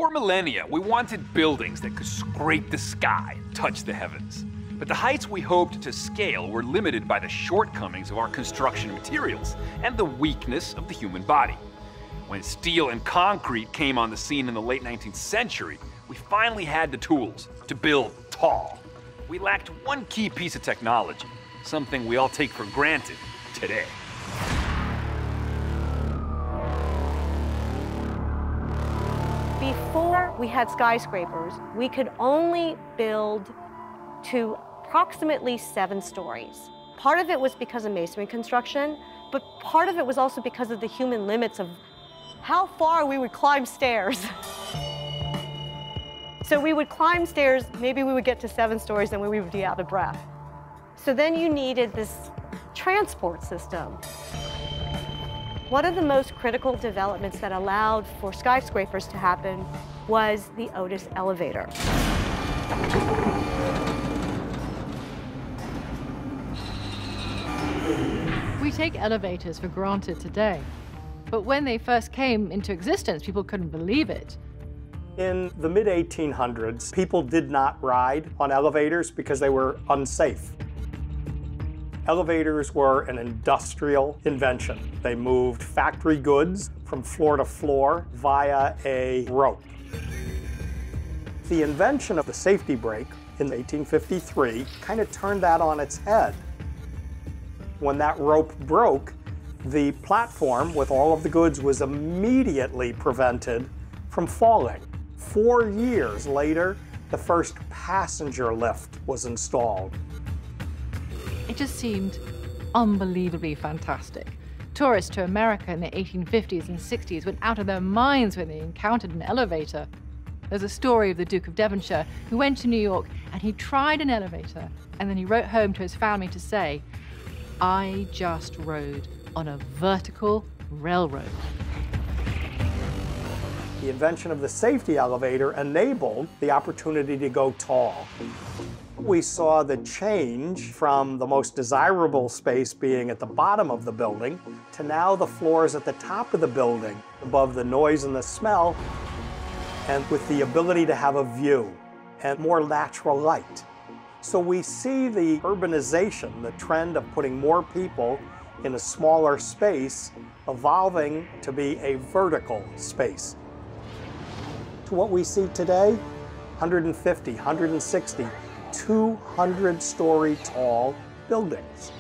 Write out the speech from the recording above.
For millennia, we wanted buildings that could scrape the sky, touch the heavens. But the heights we hoped to scale were limited by the shortcomings of our construction materials and the weakness of the human body. When steel and concrete came on the scene in the late 19th century, we finally had the tools to build tall. We lacked one key piece of technology, something we all take for granted today. Before we had skyscrapers, we could only build to approximately 7 stories. Part of it was because of masonry construction, but part of it was also because of the human limits of how far we would climb stairs. So we would climb stairs, maybe we would get to 7 stories, and we would be out of breath. So then you needed this transport system. One of the most critical developments that allowed for skyscrapers to happen was the Otis elevator. We take elevators for granted today, but when they first came into existence, people couldn't believe it. In the mid-1800s, people did not ride on elevators because they were unsafe. Elevators were an industrial invention. They moved factory goods from floor to floor via a rope. The invention of the safety brake in 1853 kind of turned that on its head. When that rope broke, the platform with all of the goods was immediately prevented from falling. 4 years later, the first passenger lift was installed. It just seemed unbelievably fantastic. Tourists to America in the 1850s and 60s went out of their minds when they encountered an elevator. There's a story of the Duke of Devonshire who went to New York and he tried an elevator, and then he wrote home to his family to say, "I just rode on a vertical railroad." The invention of the safety elevator enabled the opportunity to go tall. We saw the change from the most desirable space being at the bottom of the building to now the floors at the top of the building, above the noise and the smell, and with the ability to have a view and more natural light. So we see the urbanization, the trend of putting more people in a smaller space, evolving to be a vertical space. To what we see today, 150, 160, 200-story tall buildings.